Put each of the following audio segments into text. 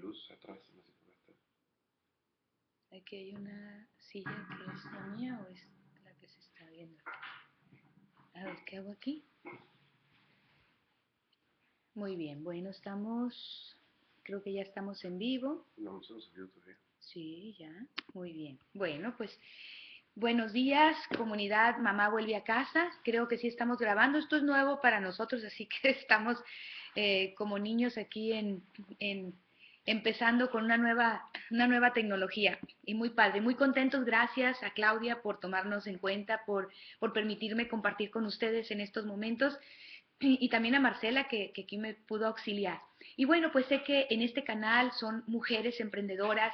luz atrás, no sé si va Aquí hay una silla que es la mía o es la que se está viendo. A ver, ¿qué hago aquí? Muy bien, bueno, creo que ya estamos en vivo. No, no se nos subió todavía. Sí, ya, muy bien. Bueno, pues buenos días, comunidad Mamá Vuelve a Casa. Creo que sí estamos grabando. Esto es nuevo para nosotros, así que estamos como niños aquí empezando con una nueva tecnología. Y muy padre, muy contentos. Gracias a Claudia por tomarnos en cuenta, por permitirme compartir con ustedes en estos momentos. Y también a Marcela que aquí me pudo auxiliar. Y bueno, pues sé que en este canal son mujeres emprendedoras,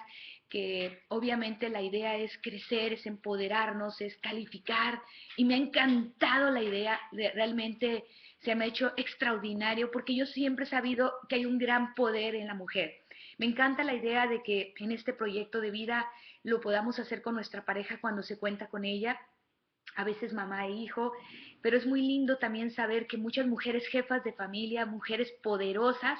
que obviamente la idea es crecer, es empoderarnos, es calificar, y me ha encantado la idea, realmente se me ha hecho extraordinario, porque yo siempre he sabido que hay un gran poder en la mujer. Me encanta la idea de que en este proyecto de vida lo podamos hacer con nuestra pareja cuando se cuenta con ella, a veces mamá e hijo, pero es muy lindo también saber que muchas mujeres jefas de familia, mujeres poderosas,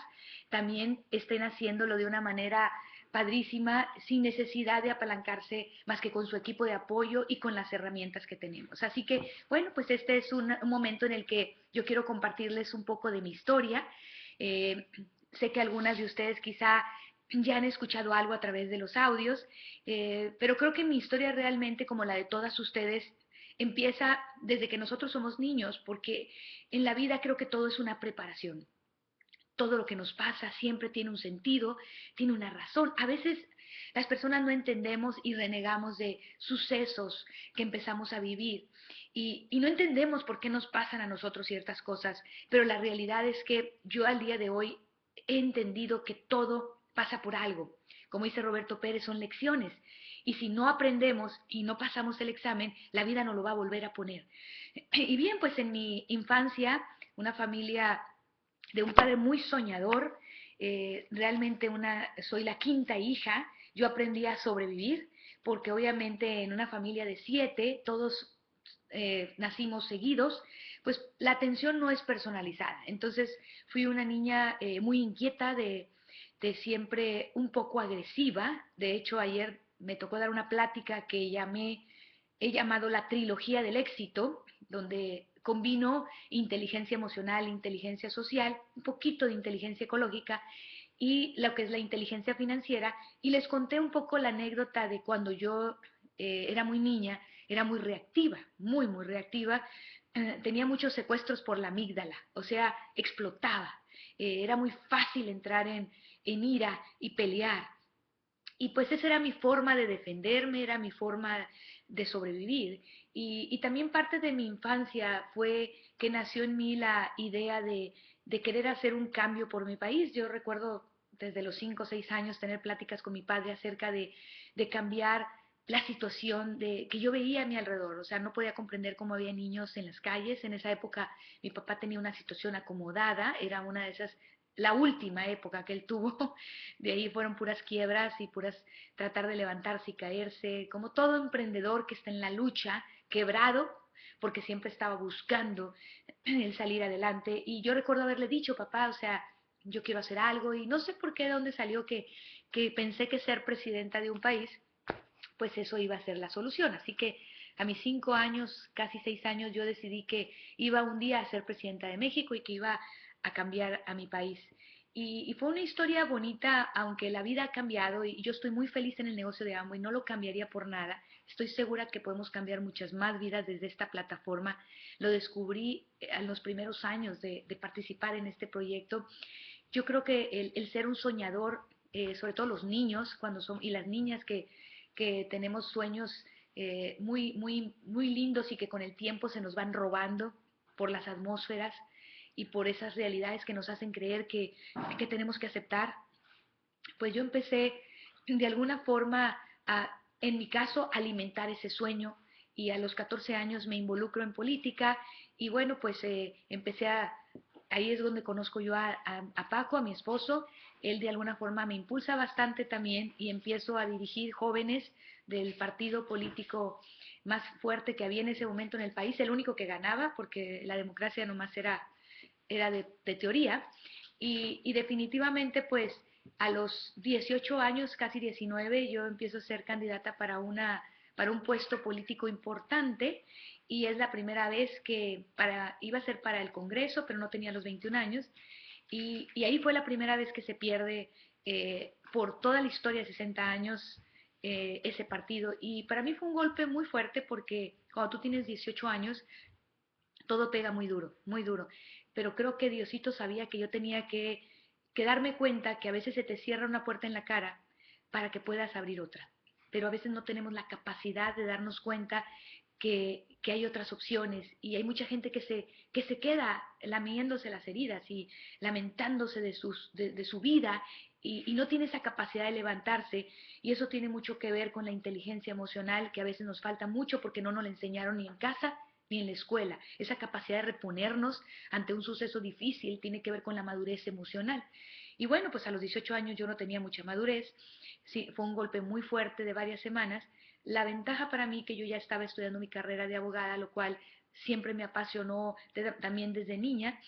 también estén haciéndolo de una manera padrísima, sin necesidad de apalancarse más que con su equipo de apoyo y con las herramientas que tenemos. Así que, bueno, pues este es un momento en el que yo quiero compartirles un poco de mi historia. Eh, Sé que algunas de ustedes quizá ya han escuchado algo a través de los audios, pero creo que mi historia realmente, como la de todas ustedes, empieza desde que nosotros somos niños, porque en la vida creo que todo es una preparación. Todo lo que nos pasa siempre tiene un sentido, tiene una razón. A veces las personas no entendemos y renegamos de sucesos que empezamos a vivir y no entendemos por qué nos pasan a nosotros ciertas cosas, pero la realidad es que yo al día de hoy he entendido que todo pasa por algo. Como dice Roberto Pérez, son lecciones. Y si no aprendemos y no pasamos el examen, la vida no lo va a volver a poner. Y bien, pues en mi infancia, una familia de un padre muy soñador, realmente soy la quinta hija, yo aprendí a sobrevivir, porque obviamente en una familia de 7, todos nacimos seguidos, pues la atención no es personalizada. Entonces fui una niña muy inquieta, de siempre un poco agresiva. De hecho, ayer me tocó dar una plática que he llamado la trilogía del éxito, donde combino inteligencia emocional, inteligencia social, un poquito de inteligencia ecológica y lo que es la inteligencia financiera, y les conté un poco la anécdota de cuando yo era muy niña, era muy reactiva, muy reactiva, tenía muchos secuestros por la amígdala, o sea, explotaba, era muy fácil entrar en ira y pelear, y pues esa era mi forma de defenderme, era mi forma de sobrevivir. Y también parte de mi infancia fue que nació en mí la idea de querer hacer un cambio por mi país. Yo recuerdo desde los 5 o 6 años tener pláticas con mi padre acerca de cambiar la situación que yo veía a mi alrededor. O sea, no podía comprender cómo había niños en las calles. En esa época mi papá tenía una situación acomodada, era una de esas, la última época que él tuvo. De ahí fueron puras quiebras y puras tratar de levantarse y caerse, como todo emprendedor que está en la lucha, quebrado, porque siempre estaba buscando el salir adelante. Y yo recuerdo haberle dicho, papá, o sea, yo quiero hacer algo, y no sé por qué de dónde salió que pensé que ser presidenta de un país, pues eso iba a ser la solución. Así que a mis 5 años, casi 6 años, yo decidí que iba un día a ser presidenta de México y que iba a cambiar a mi país. Y fue una historia bonita, aunque la vida ha cambiado y yo estoy muy feliz en el negocio de Amway, no lo cambiaría por nada. Estoy segura que podemos cambiar muchas más vidas desde esta plataforma. Lo descubrí en los primeros años de participar en este proyecto. Yo creo que el ser un soñador, sobre todo los niños cuando son, y las niñas que tenemos sueños muy lindos y que con el tiempo se nos van robando por las atmósferas y por esas realidades que nos hacen creer que tenemos que aceptar, pues yo empecé de alguna forma en mi caso, alimentar ese sueño, y a los 14 años me involucro en política y bueno, pues ahí es donde conozco yo a Paco, a mi esposo. Él de alguna forma me impulsa bastante también y empiezo a dirigir jóvenes del partido político más fuerte que había en ese momento en el país, el único que ganaba, porque la democracia nomás era de teoría, y definitivamente pues A los 18 años, casi 19, yo empiezo a ser candidata para un puesto político importante y es la primera vez que iba a ser para el Congreso, pero no tenía los 21 años y ahí fue la primera vez que se pierde por toda la historia de 60 años ese partido. Y para mí fue un golpe muy fuerte porque cuando tú tienes 18 años, todo pega muy duro, muy duro. Pero creo que Diosito sabía que yo tenía que darme cuenta que a veces se te cierra una puerta en la cara para que puedas abrir otra. Pero a veces no tenemos la capacidad de darnos cuenta que hay otras opciones y hay mucha gente que se queda lamiéndose las heridas y lamentándose de su vida y no tiene esa capacidad de levantarse y eso tiene mucho que ver con la inteligencia emocional que a veces nos falta mucho porque no nos la enseñaron ni en casa ni en la escuela. Esa capacidad de reponernos ante un suceso difícil tiene que ver con la madurez emocional. Y bueno, pues a los 18 años yo no tenía mucha madurez, sí, fue un golpe muy fuerte de varias semanas. La ventaja para mí que yo ya estaba estudiando mi carrera de abogada, lo cual siempre me apasionó también desde niña.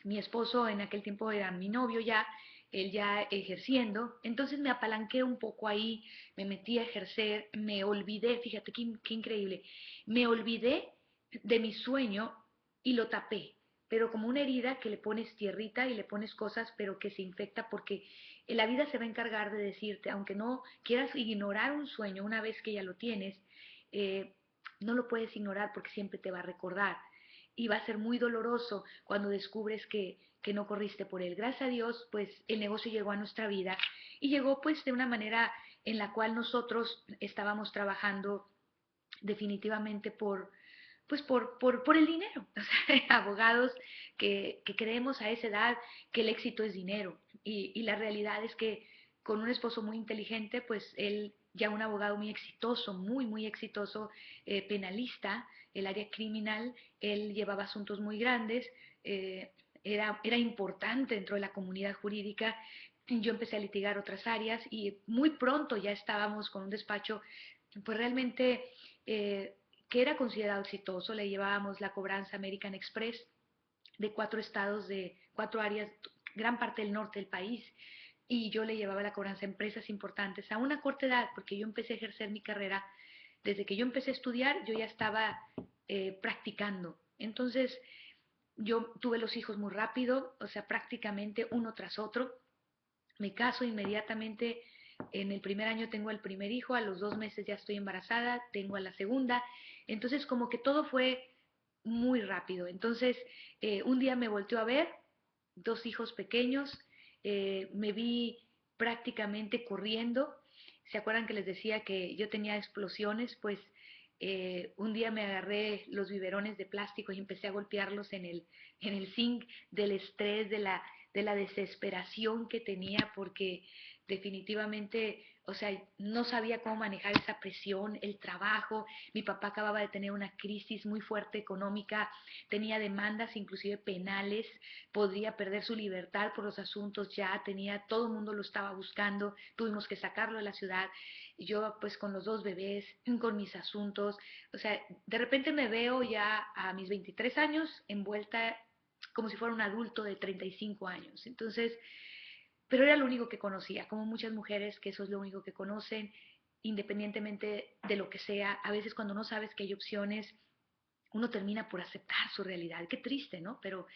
Mi esposo en aquel tiempo era mi novio ya, él ya ejerciendo, entonces me apalanqué un poco ahí, me metí a ejercer, me olvidé, fíjate qué increíble, me olvidé de mi sueño y lo tapé, pero como una herida que le pones tierrita y le pones cosas, pero que se infecta porque la vida se va a encargar de decirte, aunque no quieras ignorar un sueño una vez que ya lo tienes, eh, no lo puedes ignorar porque siempre te va a recordar y va a ser muy doloroso cuando descubres que no corriste por él. Gracias a Dios, pues el negocio llegó a nuestra vida y llegó pues de una manera en la cual nosotros estábamos trabajando definitivamente por el dinero. O sea, abogados que creemos a esa edad que el éxito es dinero. Y la realidad es que con un esposo muy inteligente, pues él ya un abogado muy exitoso, muy exitoso, penalista, el área criminal, él llevaba asuntos muy grandes, era importante dentro de la comunidad jurídica. Yo empecé a litigar otras áreas y muy pronto ya estábamos con un despacho, pues realmente que era considerado exitoso. Le llevábamos la cobranza American Express de 4 estados, de 4 áreas, gran parte del norte del país, y yo le llevaba la cobranza a empresas importantes a una corta edad, porque yo empecé a ejercer mi carrera, desde que yo empecé a estudiar, yo ya estaba practicando. Entonces, yo tuve los hijos muy rápido, o sea, prácticamente uno tras otro. Me caso inmediatamente, en el primer año tengo el primer hijo, a los 2 meses ya estoy embarazada, tengo a la segunda, entonces como que todo fue muy rápido. Entonces, un día me volteó a ver, 2 hijos pequeños, me vi prácticamente corriendo. ¿Se acuerdan que les decía que yo tenía explosiones? Pues un día me agarré los biberones de plástico y empecé a golpearlos en el zinc del estrés, de la desesperación que tenía, porque definitivamente, o sea, no sabía cómo manejar esa presión, el trabajo. Mi papá acababa de tener una crisis muy fuerte económica, tenía demandas inclusive penales, podría perder su libertad por los asuntos ya, tenía, todo el mundo lo estaba buscando, tuvimos que sacarlo de la ciudad. Yo pues con los 2 bebés, con mis asuntos, o sea, de repente me veo ya a mis 23 años envuelta como si fuera un adulto de 35 años. Entonces, pero era lo único que conocía, como muchas mujeres que eso es lo único que conocen, independientemente de lo que sea. A veces cuando no sabes que hay opciones, uno termina por aceptar su realidad. Qué triste, ¿no? Pero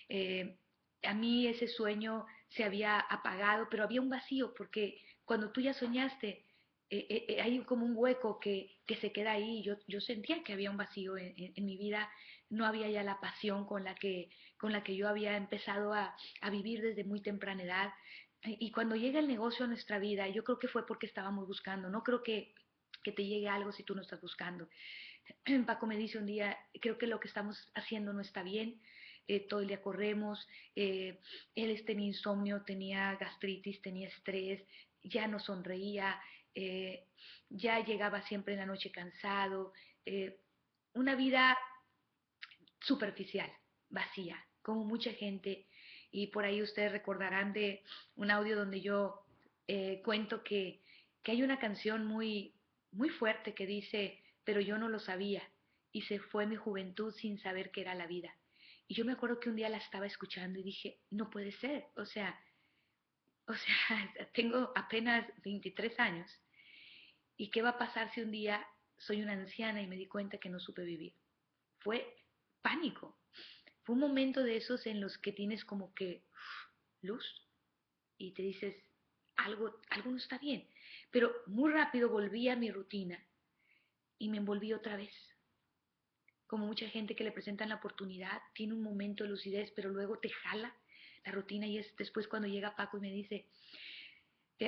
eh, a mí ese sueño se había apagado, pero había un vacío, porque cuando tú ya soñaste, hay como un hueco que se queda ahí. Yo sentía que había un vacío en mi vida, no había ya la pasión con la que yo había empezado a vivir desde muy temprana edad. Y cuando llega el negocio a nuestra vida, yo creo que fue porque estábamos buscando, no creo que te llegue algo si tú no estás buscando. Paco me dice un día, creo que lo que estamos haciendo no está bien, todo el día corremos, él tenía insomnio, tenía gastritis, tenía estrés, ya no sonreía, eh, ya llegaba siempre en la noche cansado, una vida superficial, vacía, como mucha gente, y por ahí ustedes recordarán de un audio donde yo cuento que hay una canción muy fuerte que dice, pero yo no lo sabía, y se fue mi juventud sin saber qué era la vida. Y yo me acuerdo que un día la estaba escuchando y dije, no puede ser, O sea, tengo apenas 23 años. ¿Y qué va a pasar si un día soy una anciana y me di cuenta que no supe vivir? Fue pánico. Fue un momento de esos en los que tienes como que luz y te dices, algo no está bien. Pero muy rápido volví a mi rutina y me envolví otra vez. Como mucha gente que le presentan la oportunidad, tiene un momento de lucidez, pero luego te jala la rutina y es después cuando llega Paco y me dice,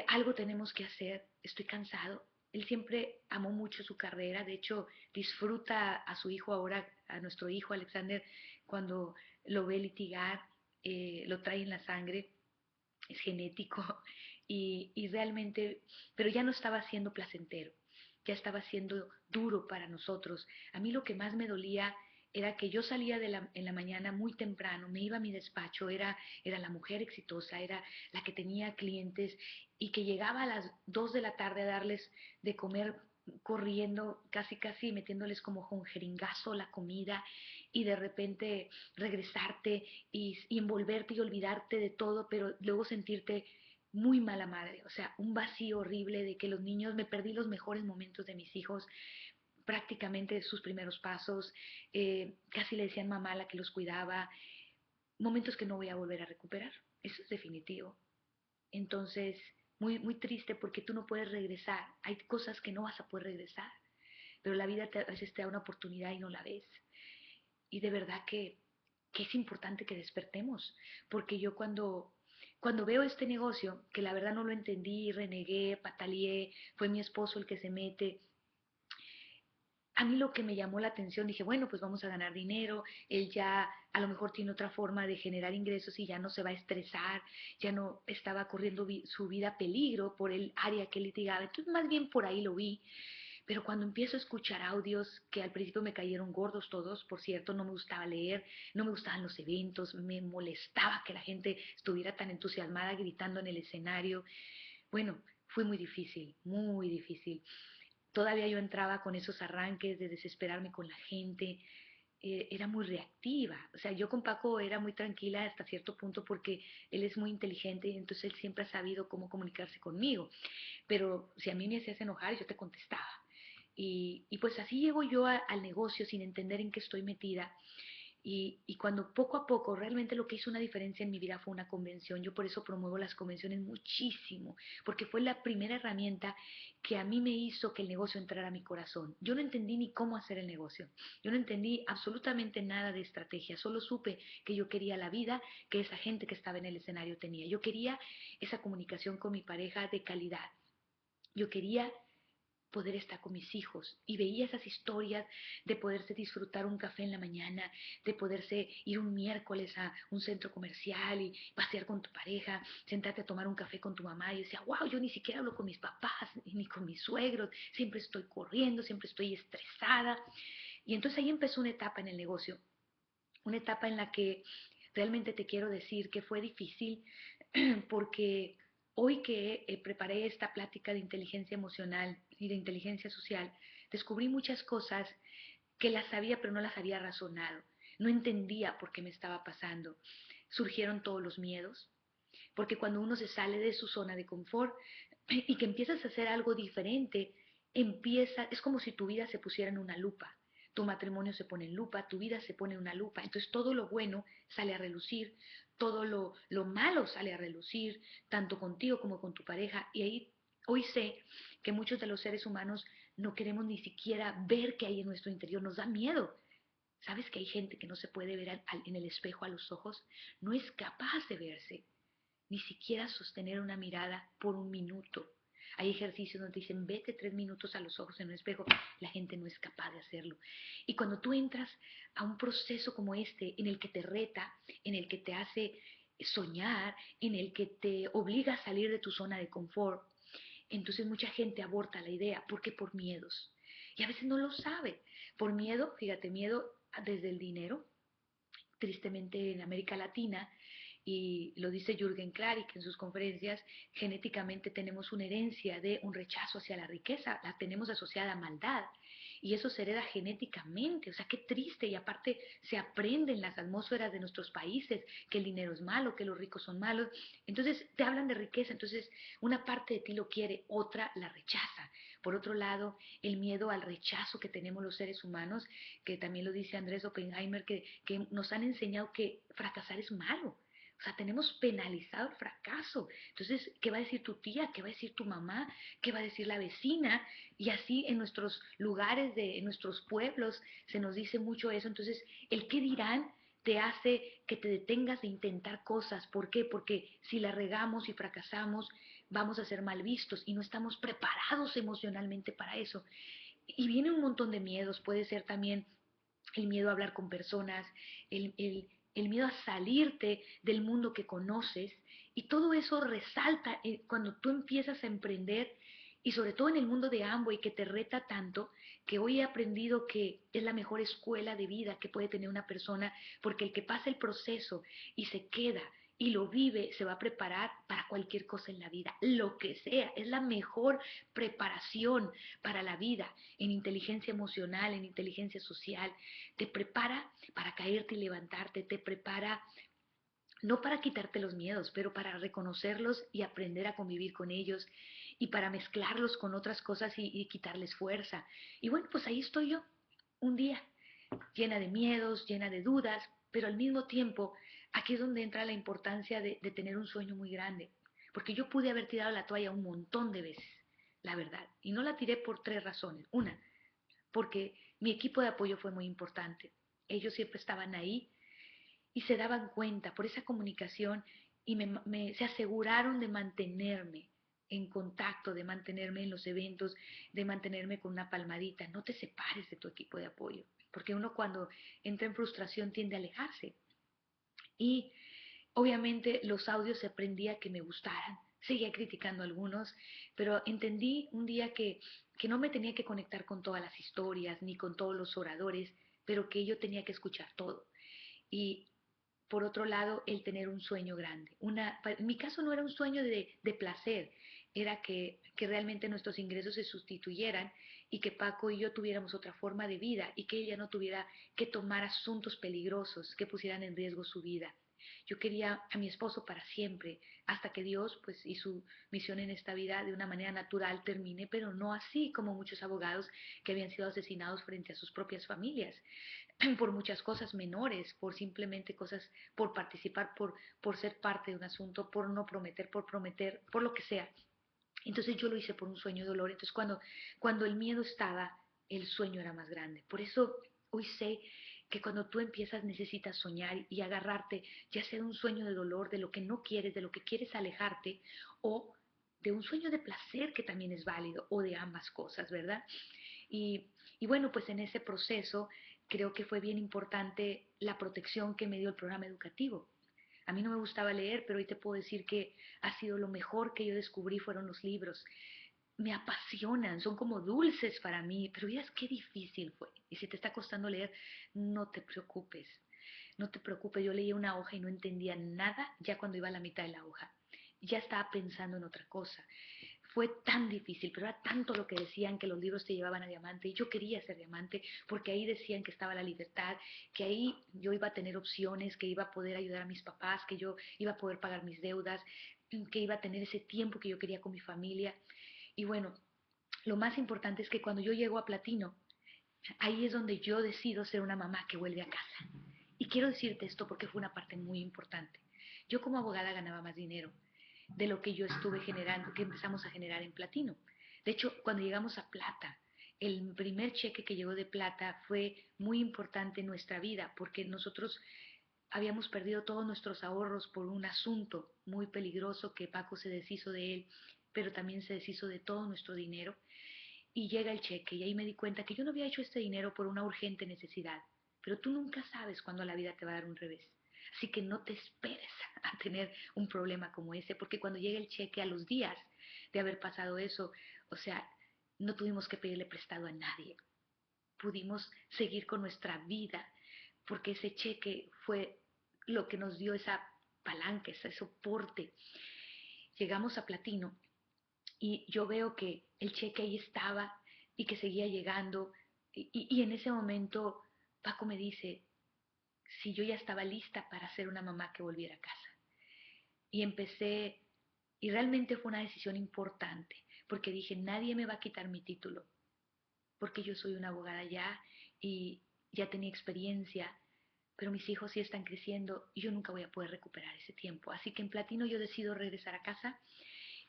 algo tenemos que hacer, estoy cansado. Él siempre amó mucho su carrera, de hecho disfruta a su hijo ahora, a nuestro hijo Alexander, cuando lo ve litigar, lo trae en la sangre, es genético y realmente, pero ya no estaba siendo placentero, ya estaba siendo duro para nosotros. A mí lo que más me dolía era que yo salía en la mañana muy temprano, me iba a mi despacho, era la mujer exitosa, era la que tenía clientes y que llegaba a las 2 de la tarde a darles de comer corriendo, casi casi metiéndoles como con jeringazo la comida y de repente regresarte y envolverte y olvidarte de todo, pero luego sentirte muy mala madre, o sea, un vacío horrible de que los niños, me perdí los mejores momentos de mis hijos, prácticamente sus primeros pasos, casi le decían mamá a la que los cuidaba, momentos que no voy a volver a recuperar, eso es definitivo. Entonces, muy triste porque tú no puedes regresar, hay cosas que no vas a poder regresar, pero la vida a veces te da una oportunidad y no la ves. Y de verdad que es importante que despertemos, porque yo cuando veo este negocio, que la verdad no lo entendí, renegué, pataleé, fue mi esposo el que se mete, a mí lo que me llamó la atención, dije, bueno, pues vamos a ganar dinero, él ya a lo mejor tiene otra forma de generar ingresos y ya no se va a estresar, ya no estaba corriendo su vida a peligro por el área que litigaba, entonces más bien por ahí lo vi. Pero cuando empiezo a escuchar audios, que al principio me cayeron gordos todos, por cierto, no me gustaba leer, no me gustaban los eventos, me molestaba que la gente estuviera tan entusiasmada gritando en el escenario. Bueno, fue muy difícil, muy difícil. Todavía yo entraba con esos arranques de desesperarme con la gente, era muy reactiva. O sea, yo con Paco era muy tranquila hasta cierto punto porque él es muy inteligente y entonces él siempre ha sabido cómo comunicarse conmigo. Pero si a mí me hacías enojar, yo te contestaba. Y pues así llego yo al negocio sin entender en qué estoy metida. Y cuando poco a poco realmente lo que hizo una diferencia en mi vida fue una convención, yo por eso promuevo las convenciones muchísimo, porque fue la primera herramienta que a mí me hizo que el negocio entrara a mi corazón. Yo no entendí ni cómo hacer el negocio, yo no entendí absolutamente nada de estrategia, solo supe que yo quería la vida que esa gente que estaba en el escenario tenía. Yo quería esa comunicación con mi pareja de calidad. Yo quería poder estar con mis hijos y veía esas historias de poderse disfrutar un café en la mañana, de poderse ir un miércoles a un centro comercial y pasear con tu pareja, sentarte a tomar un café con tu mamá y decía, wow, yo ni siquiera hablo con mis papás ni con mis suegros, siempre estoy corriendo, siempre estoy estresada. Y entonces ahí empezó una etapa en el negocio, una etapa en la que realmente te quiero decir que fue difícil porque hoy que preparé esta plática de inteligencia emocional y de inteligencia social, descubrí muchas cosas que las sabía pero no las había razonado. No entendía por qué me estaba pasando. Surgieron todos los miedos, porque cuando uno se sale de su zona de confort y que empiezas a hacer algo diferente, es como si tu vida se pusiera en una lupa. Tu matrimonio se pone en lupa, tu vida se pone en una lupa. Entonces todo lo bueno sale a relucir, todo lo malo sale a relucir, tanto contigo como con tu pareja. Y ahí hoy sé que muchos de los seres humanos no queremos ni siquiera ver qué hay en nuestro interior, nos da miedo. ¿Sabes que hay gente que no se puede ver en el espejo a los ojos? No es capaz de verse, ni siquiera sostener una mirada por un minuto. Hay ejercicios donde dicen, vete 3 minutos a los ojos en un espejo. La gente no es capaz de hacerlo. Y cuando tú entras a un proceso como este, en el que te reta, en el que te hace soñar, en el que te obliga a salir de tu zona de confort, entonces mucha gente aborta la idea. ¿Por qué? Por miedos. Y a veces no lo sabe. Por miedo, fíjate, miedo desde el dinero. Tristemente en América Latina, y lo dice Jürgen Klarik en sus conferencias, genéticamente tenemos una herencia de un rechazo hacia la riqueza, la tenemos asociada a maldad. y eso se hereda genéticamente. O sea, qué triste. Y aparte se aprende en las atmósferas de nuestros países que el dinero es malo, que los ricos son malos. Entonces te hablan de riqueza, entonces una parte de ti lo quiere, otra la rechaza. Por otro lado, el miedo al rechazo que tenemos los seres humanos, que también lo dice Andrés Oppenheimer, que nos han enseñado que fracasar es malo. O sea, tenemos penalizado el fracaso. Entonces, ¿qué va a decir tu tía? ¿Qué va a decir tu mamá? ¿Qué va a decir la vecina? Y así en nuestros lugares, en nuestros pueblos, se nos dice mucho eso. Entonces, el qué dirán te hace que te detengas de intentar cosas. ¿Por qué? Porque si la regamos y fracasamos, vamos a ser mal vistos y no estamos preparados emocionalmente para eso. Y viene un montón de miedos. Puede ser también el miedo a hablar con personas, el miedo a salirte del mundo que conoces, y todo eso resalta cuando tú empiezas a emprender, y sobre todo en el mundo de Amway que te reta tanto, que hoy he aprendido que es la mejor escuela de vida que puede tener una persona, porque el que pasa el proceso y se queda y lo vive, se va a preparar para cualquier cosa en la vida, lo que sea, es la mejor preparación para la vida, en inteligencia emocional, en inteligencia social, te prepara para caerte y levantarte, te prepara no para quitarte los miedos, pero para reconocerlos y aprender a convivir con ellos y para mezclarlos con otras cosas y quitarles fuerza. Y bueno, pues ahí estoy yo, un día, llena de miedos, llena de dudas, pero al mismo tiempo, aquí es donde entra la importancia de tener un sueño muy grande, porque yo pude haber tirado la toalla un montón de veces, la verdad, y no la tiré por tres razones. Una, porque mi equipo de apoyo fue muy importante. Ellos siempre estaban ahí y se daban cuenta por esa comunicación y se aseguraron de mantenerme en contacto, de mantenerme en los eventos, de mantenerme con una palmadita. No te separes de tu equipo de apoyo, porque uno cuando entra en frustración tiende a alejarse. Y obviamente los audios se aprendía que me gustaran. Seguía criticando algunos, pero entendí un día que no me tenía que conectar con todas las historias ni con todos los oradores, pero que yo tenía que escuchar todo. Y por otro lado, el tener un sueño grande. En mi caso no era un sueño de placer, era que realmente nuestros ingresos se sustituyeran y que Paco y yo tuviéramos otra forma de vida y que ella no tuviera que tomar asuntos peligrosos que pusieran en riesgo su vida. Yo quería a mi esposo para siempre, hasta que Dios, pues, y su misión en esta vida de una manera natural termine, pero no así como muchos abogados que habían sido asesinados frente a sus propias familias por muchas cosas menores, por simplemente cosas, por participar, por ser parte de un asunto, por no prometer, por prometer, por lo que sea. Entonces yo lo hice por un sueño de dolor. Entonces cuando el miedo estaba, el sueño era más grande. Por eso hoy sé que cuando tú empiezas necesitas soñar y agarrarte, ya sea de un sueño de dolor, de lo que no quieres, de lo que quieres alejarte, o de un sueño de placer que también es válido, o de ambas cosas, ¿verdad? Y, y bueno, pues en ese proceso creo que fue bien importante la protección que me dio el programa educativo. A mí no me gustaba leer, pero hoy te puedo decir que ha sido lo mejor que yo descubrí fueron los libros. Me apasionan, son como dulces para mí, pero miras qué difícil fue. Y si te está costando leer, no te preocupes, no te preocupes. Yo leía una hoja y no entendía nada ya cuando iba a la mitad de la hoja. Ya estaba pensando en otra cosa. Fue tan difícil, pero era tanto lo que decían que los libros te llevaban a diamante y yo quería ser diamante porque ahí decían que estaba la libertad, que ahí yo iba a tener opciones, que iba a poder ayudar a mis papás, que yo iba a poder pagar mis deudas, que iba a tener ese tiempo que yo quería con mi familia. Y bueno, lo más importante es que cuando yo llego a Platino, ahí es donde yo decido ser una mamá que vuelve a casa. Y quiero decirte esto porque fue una parte muy importante. Yo como abogada ganaba más dinero de lo que yo estuve generando, que empezamos a generar en Platino. De hecho, cuando llegamos a plata, el primer cheque que llegó de plata fue muy importante en nuestra vida porque nosotros habíamos perdido todos nuestros ahorros por un asunto muy peligroso que Paco se deshizo de él, pero también se deshizo de todo nuestro dinero. Y llega el cheque y ahí me di cuenta que yo no había hecho este dinero por una urgente necesidad, pero tú nunca sabes cuándo la vida te va a dar un revés. Así que no te esperes a tener un problema como ese, porque cuando llega el cheque a los días de haber pasado eso, o sea, no tuvimos que pedirle prestado a nadie. Pudimos seguir con nuestra vida, porque ese cheque fue lo que nos dio esa palanca, ese soporte. Llegamos a Platino y yo veo que el cheque ahí estaba y que seguía llegando, Y en ese momento Paco me dice si yo ya estaba lista para ser una mamá que volviera a casa. Y empecé, y realmente fue una decisión importante, porque dije, nadie me va a quitar mi título, porque yo soy una abogada ya y ya tenía experiencia, pero mis hijos sí están creciendo y yo nunca voy a poder recuperar ese tiempo. Así que en Platino yo decido regresar a casa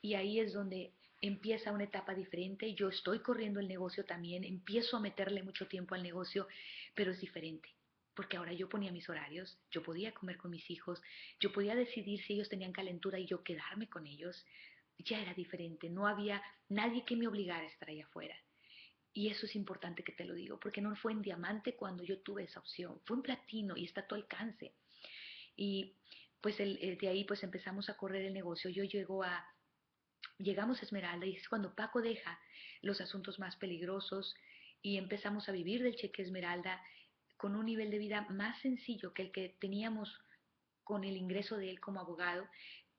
y ahí es donde empieza una etapa diferente. Yo estoy corriendo el negocio también, empiezo a meterle mucho tiempo al negocio, pero es diferente. Porque ahora yo ponía mis horarios, yo podía comer con mis hijos, yo podía decidir si ellos tenían calentura y yo quedarme con ellos. Ya era diferente, no había nadie que me obligara a estar allá afuera. Y eso es importante que te lo digo, porque no fue en diamante cuando yo tuve esa opción, fue en platino y está a tu alcance. Y pues de ahí pues empezamos a correr el negocio. Llegamos a Esmeralda y es cuando Paco deja los asuntos más peligrosos y empezamos a vivir del cheque Esmeralda con un nivel de vida más sencillo que el que teníamos con el ingreso de él como abogado,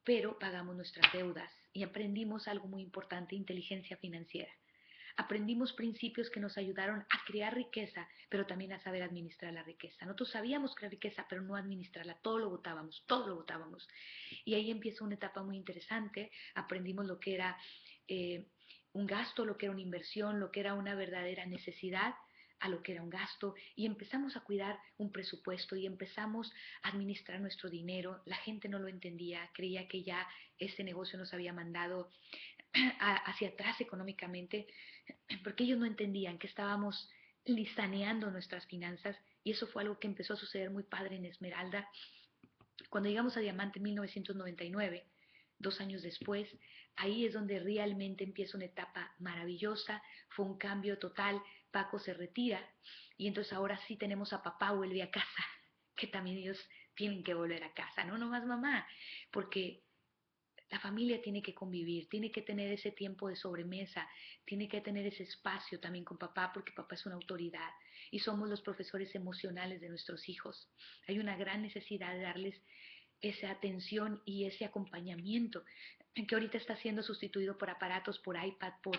pero pagamos nuestras deudas y aprendimos algo muy importante, inteligencia financiera. Aprendimos principios que nos ayudaron a crear riqueza, pero también a saber administrar la riqueza. Nosotros sabíamos crear riqueza, pero no administrarla. Todo lo botábamos, todo lo botábamos. Y ahí empieza una etapa muy interesante. Aprendimos lo que era eh, un gasto, lo que era una inversión, lo que era una verdadera necesidad a lo que era un gasto y empezamos a cuidar un presupuesto y empezamos a administrar nuestro dinero. La gente no lo entendía, creía que ya ese negocio nos había mandado hacia atrás económicamente, porque ellos no entendían que estábamos lisaneando nuestras finanzas y eso fue algo que empezó a suceder muy padre en Esmeralda. Cuando llegamos a Diamante en 1999, 2 años después, ahí es donde realmente empieza una etapa maravillosa, fue un cambio total, Paco se retira y entonces ahora sí tenemos a papá vuelve a casa, que también ellos tienen que volver a casa, no nomás mamá, porque la familia tiene que convivir, tiene que tener ese tiempo de sobremesa, tiene que tener ese espacio también con papá, porque papá es una autoridad y somos los profesores emocionales de nuestros hijos. Hay una gran necesidad de darles esa atención y ese acompañamiento que ahorita está siendo sustituido por aparatos, por iPad, por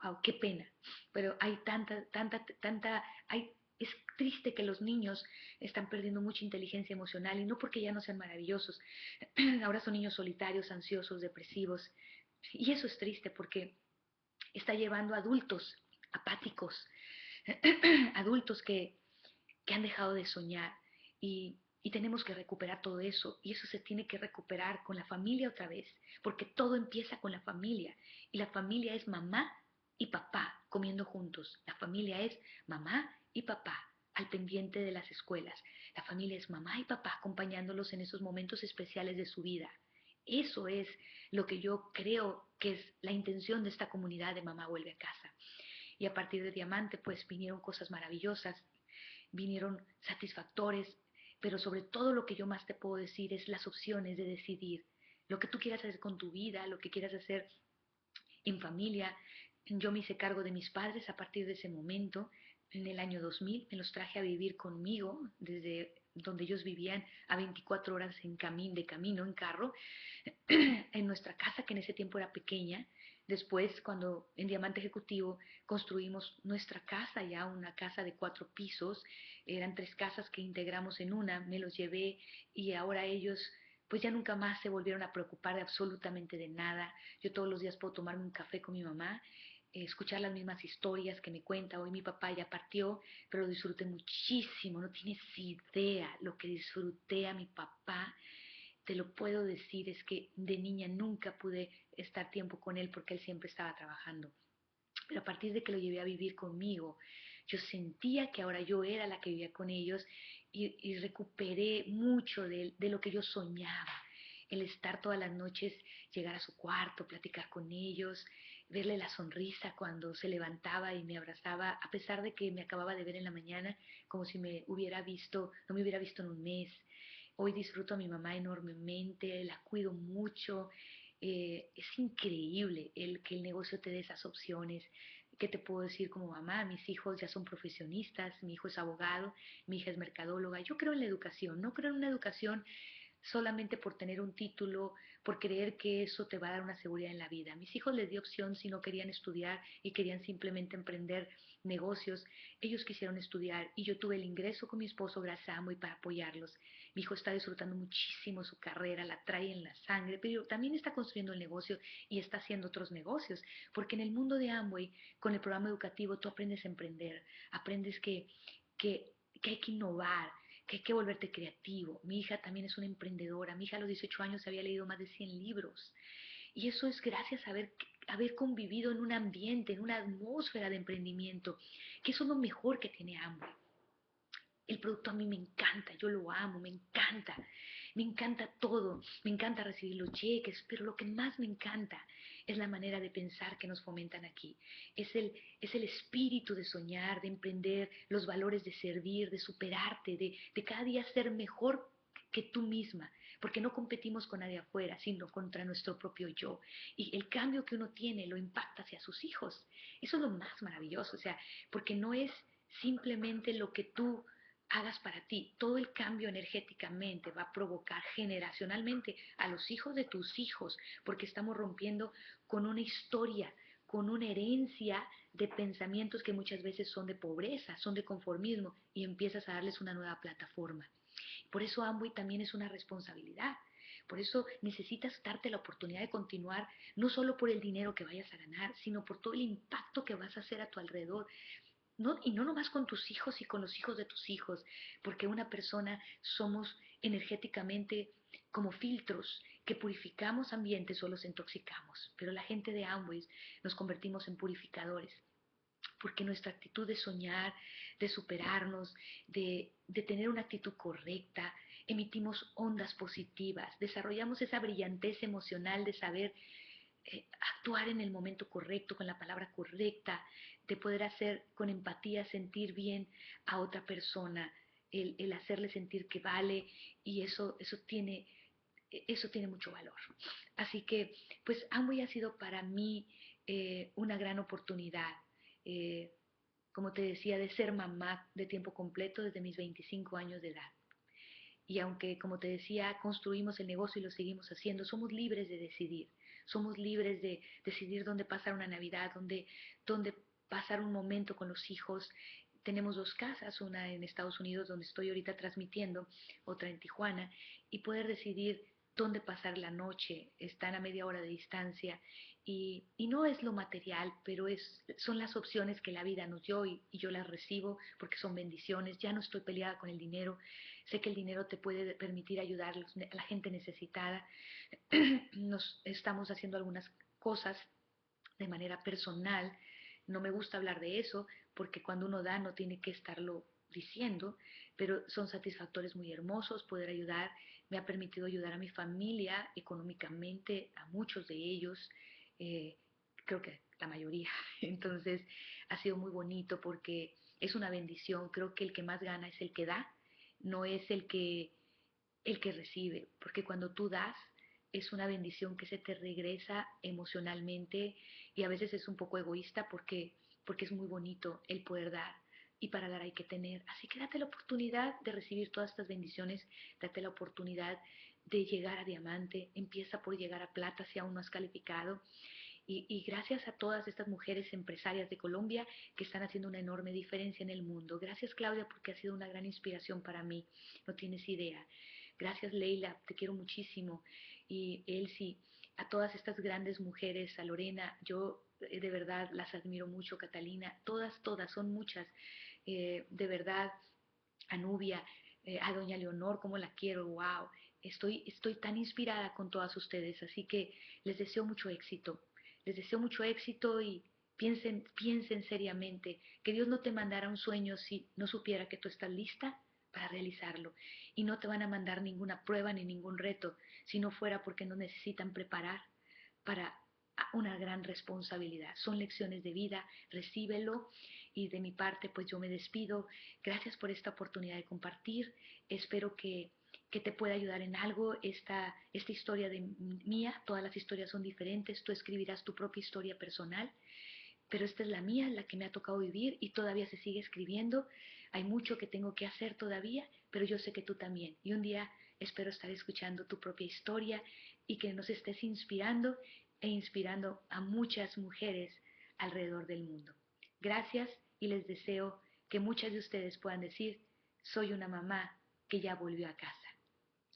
wow, qué pena, pero hay es triste que los niños están perdiendo mucha inteligencia emocional y no porque ya no sean maravillosos, ahora son niños solitarios, ansiosos, depresivos, y eso es triste porque está llevando a adultos apáticos, adultos que han dejado de soñar y tenemos que recuperar todo eso y eso se tiene que recuperar con la familia otra vez, porque todo empieza con la familia y la familia es mamá y papá comiendo juntos, la familia es mamá y papá al pendiente de las escuelas, la familia es mamá y papá acompañándolos en esos momentos especiales de su vida. Eso es lo que yo creo que es la intención de esta comunidad de Mamá Vuelve a Casa. Y a partir de Diamante pues vinieron cosas maravillosas, vinieron satisfactores, pero sobre todo lo que yo más te puedo decir es las opciones de decidir lo que tú quieras hacer con tu vida, lo que quieras hacer en familia. Yo me hice cargo de mis padres a partir de ese momento. En el año 2000 me los traje a vivir conmigo desde donde ellos vivían a 24 horas de camino en carro, en nuestra casa que en ese tiempo era pequeña. Después, cuando en Diamante Ejecutivo construimos nuestra casa, ya una casa de 4 pisos, eran 3 casas que integramos en una, me los llevé y ahora ellos pues ya nunca más se volvieron a preocupar de absolutamente de nada. Yo todos los días puedo tomarme un café con mi mamá, escuchar las mismas historias que me cuenta. Hoy mi papá ya partió, pero lo disfruté muchísimo, no tienes idea lo que disfruté a mi papá. Te lo puedo decir, es que de niña nunca pude estar tiempo con él porque él siempre estaba trabajando. Pero a partir de que lo llevé a vivir conmigo, yo sentía que ahora yo era la que vivía con ellos y recuperé mucho de lo que yo soñaba. El estar todas las noches, llegar a su cuarto, platicar con ellos, verle la sonrisa cuando se levantaba y me abrazaba, a pesar de que me acababa de ver en la mañana, como si me hubiera visto, no me hubiera visto en un mes. Hoy disfruto a mi mamá enormemente, la cuido mucho. Es increíble que el negocio te dé esas opciones. ¿Qué te puedo decir como mamá? Mis hijos ya son profesionistas, mi hijo es abogado, mi hija es mercadóloga. Yo creo en la educación, no creo en una educación solamente por tener un título, por creer que eso te va a dar una seguridad en la vida. A mis hijos les di opción si no querían estudiar y querían simplemente emprender negocios. Ellos quisieron estudiar y yo tuve el ingreso con mi esposo gracias a Amway para apoyarlos. Mi hijo está disfrutando muchísimo su carrera, la trae en la sangre, pero también está construyendo el negocio y está haciendo otros negocios, porque en el mundo de Amway, con el programa educativo, tú aprendes a emprender, aprendes que, que hay que innovar, que hay que volverte creativo. Mi hija también es una emprendedora. Mi hija a los 18 años había leído más de 100 libros. Y eso es gracias a haber convivido en un ambiente, en una atmósfera de emprendimiento, que eso es lo mejor que tiene Amway. El producto a mí me encanta, yo lo amo, me encanta todo, me encanta recibir los cheques, pero lo que más me encanta es la manera de pensar que nos fomentan aquí. Es el espíritu de soñar, de emprender, los valores de servir, de superarte, de cada día ser mejor que tú misma, porque no competimos con nadie afuera, sino contra nuestro propio yo. Y el cambio que uno tiene lo impacta hacia sus hijos. Eso es lo más maravilloso, o sea, porque no es simplemente lo que tú hagas para ti. Todo el cambio energéticamente va a provocar generacionalmente a los hijos de tus hijos, porque estamos rompiendo con una historia, con una herencia de pensamientos que muchas veces son de pobreza, son de conformismo, y empiezas a darles una nueva plataforma. Por eso Amway también es una responsabilidad. Por eso necesitas darte la oportunidad de continuar, no solo por el dinero que vayas a ganar, sino por todo el impacto que vas a hacer a tu alrededor. No, y no nomás con tus hijos y con los hijos de tus hijos, porque una persona somos energéticamente como filtros que purificamos ambientes o los intoxicamos, pero la gente de Amway nos convertimos en purificadores, porque nuestra actitud de soñar, de superarnos, de tener una actitud correcta, emitimos ondas positivas, desarrollamos esa brillantez emocional de saber actuar en el momento correcto, con la palabra correcta, de poder hacer con empatía, sentir bien a otra persona, el hacerle sentir que vale, y eso tiene mucho valor. Así que, pues, Amway ha sido para mí una gran oportunidad. Eh, como te decía, de ser mamá de tiempo completo desde mis 25 años de edad. Y aunque, como te decía, construimos el negocio y lo seguimos haciendo, somos libres de decidir. Somos libres de decidir dónde pasar una Navidad, dónde pasar un momento con los hijos. Tenemos dos casas, una en Estados Unidos donde estoy ahorita transmitiendo, otra en Tijuana, y poder decidir dónde pasar la noche. Están a media hora de distancia y no es lo material, pero son las opciones que la vida nos dio y yo las recibo porque son bendiciones. Ya no estoy peleada con el dinero. Sé que el dinero te puede permitir ayudar a la gente necesitada. Nos estamos haciendo algunas cosas de manera personal. No me gusta hablar de eso porque cuando uno da no tiene que estarlo diciendo, pero son satisfactores muy hermosos poder ayudar. Me ha permitido ayudar a mi familia económicamente, a muchos de ellos, eh, creo que la mayoría. Entonces ha sido muy bonito porque es una bendición. Creo que el que más gana es el que da, no es el que recibe, porque cuando tú das es una bendición que se te regresa emocionalmente y a veces es un poco egoísta porque es muy bonito el poder dar y para dar hay que tener. Así que date la oportunidad de recibir todas estas bendiciones, date la oportunidad de llegar a diamante, empieza por llegar a plata si aún no has calificado. Y gracias a todas estas mujeres empresarias de Colombia que están haciendo una enorme diferencia en el mundo. Gracias Claudia porque ha sido una gran inspiración para mí, no tienes idea. Gracias Leila, te quiero muchísimo. Y Elsie, a todas estas grandes mujeres, a Lorena, yo de verdad las admiro mucho, Catalina, todas, son muchas, de verdad, a Nubia, a Doña Leonor, como la quiero, wow. Estoy tan inspirada con todas ustedes, así que les deseo mucho éxito. Les deseo mucho éxito y piensen seriamente que Dios no te mandara un sueño si no supiera que tú estás lista para realizarlo. Y no te van a mandar ninguna prueba ni ningún reto si no fuera porque nos necesitan preparar para una gran responsabilidad. Son lecciones de vida, recíbelo y de mi parte pues yo me despido. Gracias por esta oportunidad de compartir. Espero que te pueda ayudar en algo esta historia de mía. Todas las historias son diferentes. Tú escribirás tu propia historia personal, pero esta es la mía, la que me ha tocado vivir y todavía se sigue escribiendo. Hay mucho que tengo que hacer todavía, pero yo sé que tú también. Y un día Espero estar escuchando tu propia historia y que nos estés inspirando e inspirando a muchas mujeres alrededor del mundo. Gracias y les deseo que muchas de ustedes puedan decir, soy una mamá que ya volvió a casa.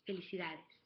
Felicidades.